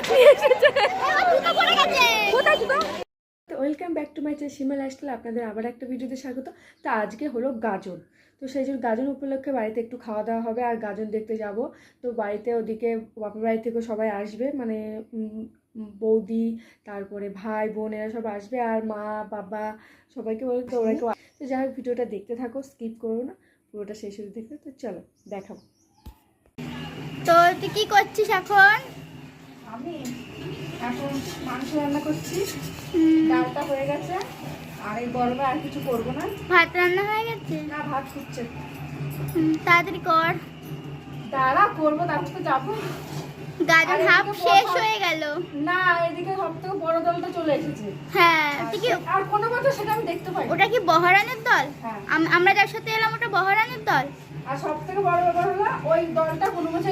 ভাত নিয়ে এসেছে। Welcome back to my channel Seema lifestyle. আপনাদের আবার একটা ভিডিওতে স্বাগত। তো আজকে হলো গাজন, তো সেই জন্য গাজন উপলক্ষে বাড়িতে একটু খাওয়া দাওয়া হবে আর গাজন দেখতে যাব। তো বাড়িতে ওদিকে বাপের বাড়ি থেকেও সবাই আসবে, মানে বৌদি, তারপরে ভাই বোন এরা সব আসবে, আর মা বাবা সবাইকে বলে। তো ওরা কেউ, তো যাই হোক ভিডিওটা দেখতে থাকো, স্কিপ করো না, পুরোটা শেষ হতে দেখতে। তো চলো দেখাবো। তো তুই কি করছিস এখন? আমি এখন মাংস রান্না করছি, ডালটা হয়ে গেছে, আর এই গরমে আর কিছু করবো না। ভাত রান্না হয়ে গেছে? না, ভাত ফুটছে। তাড়াতাড়ি কর। দাঁড়া, করবো, তারপর তো যাবো। গাজন হাফ শেষ হয়ে গেল। না, এদিকে সব থেকে বড় দলটা চলে এসেছে। হ্যাঁ, তুই কি আর কোনো বছর সেটা আমি দেখতে পাই। ওটা কি বহরানের দল? হ্যাঁ। আমরা যার সাথে এলাম ওটা বহরানের দল। আর সব থেকে বড় ব্যাপার হলো ওই দলটা কোনো বছর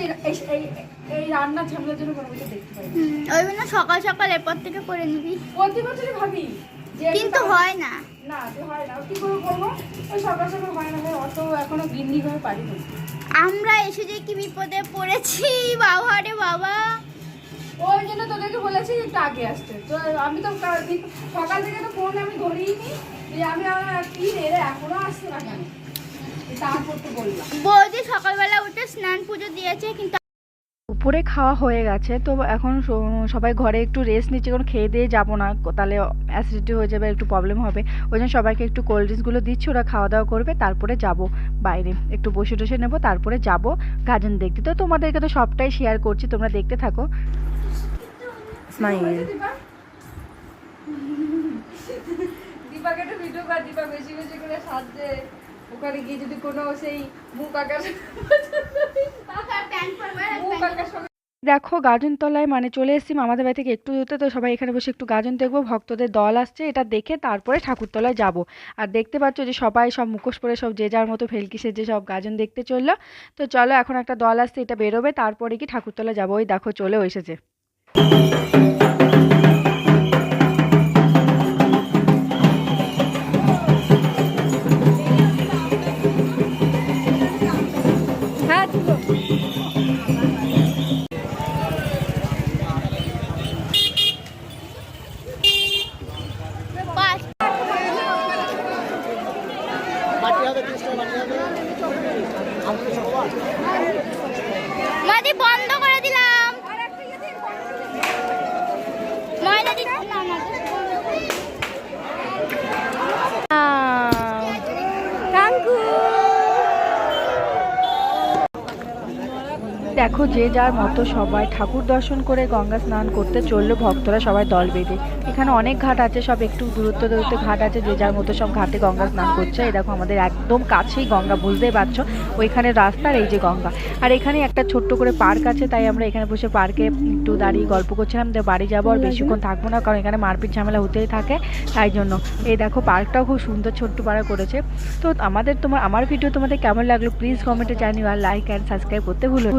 এই রান্নার ঝামেলার জন্য কোনো বছর দেখতে পাই। ওই জন্য সকাল সকাল এরপর থেকে করে নিবি। প্রতি বছরই ভাবি যে কিন্তু হয় না। না, তো হয় না। কি করে করবো? ওই সকাল সকাল হয় না, অত এখনো গিন্নি করে পারি না। আমরা এসে যে কি বিপদে পড়েছি বাবা রে বাবা। ওই জন্য তোদেরকে বলেছি একটু আগে আসতে। তো আমি তো সকাল থেকে তো ফোন আমি ধরিই নি, যে আমি কি রে এখনো আসছে না কেন, তারপর তো বললাম। বৌদি সকালবেলা উঠে স্নান পুজো দিয়েছে, কিন্তু উপরে খাওয়া হয়ে গেছে। তো এখন সবাই ঘরে একটু রেস্ট নিচ্ছে, কারণ খেয়ে দিয়ে যাবো না, তাহলে অ্যাসিডিটি হয়ে যাবে, একটু প্রবলেম হবে। ওই জন্য সবাইকে একটু কোল্ড ড্রিঙ্কসগুলো দিচ্ছি, ওরা খাওয়া দাওয়া করবে, তারপরে যাব বাইরে একটু বসে টসে নেবো, তারপরে যাব গাজন দেখতে। তো তোমাদেরকে তো সবটাই শেয়ার করছি, তোমরা দেখতে থাকো। দীপাকে একটা ভিডিও কর, দীপা বেশি বেশি করে সাজছে, ওখানে গিয়ে যদি কোনো সেই মুখ আকাশ দেখো গাজনতলায় মানে চলে এসেছি আমাদের বাড়ি থেকে একটু দূরতে। তো সবাই এখানে বসে একটু গাজন দেখবো, ভক্তদের দল আসছে, এটা দেখে তারপরে ঠাকুরতলায় যাব। আর দেখতে পাচ্ছ যে সবাই সব মুখোশ পরে সব যে যার মতো ভেলকি সেজে সব গাজন দেখতে চললো। তো চলো, এখন একটা দল আসছে, এটা বেরোবে, তারপরে কি ঠাকুরতলায় যাবো। ওই দেখো চলেও এসেছে। মাদি বন্ধ করে দিলাম। ময়না দিচ্ছি না না। দেখো যে যার মতো সবাই ঠাকুর দর্শন করে গঙ্গা স্নান করতে চললো, ভক্তরা সবাই দল বেঁধে। এখানে অনেক ঘাট আছে, সব একটু দূরত্ব দূরত্ব ঘাট আছে, যে যার মতো সব ঘাটে গঙ্গা স্নান করছে। এই দেখো আমাদের একদম কাছেই গঙ্গা, বুঝতেই পারছো, ওইখানে রাস্তার এই যে গঙ্গা। আর এখানে একটা ছোট্ট করে পার্ক আছে, তাই আমরা এখানে বসে পার্কে একটু দাঁড়িয়ে গল্প করছিলাম। তো বাড়ি যাবো, আর বেশিক্ষণ থাকবো না, কারণ এখানে মারপিট ঝামেলা হতেই থাকে, তাই জন্য। এই দেখো পার্কটাও খুব সুন্দর, ছোট্ট পাড়া করেছে। তো আমার ভিডিও তোমাদের কেমন লাগলো প্লিজ কমেন্টে জানিও, আর লাইক অ্যান্ড সাবস্ক্রাইব করতে ভুলো।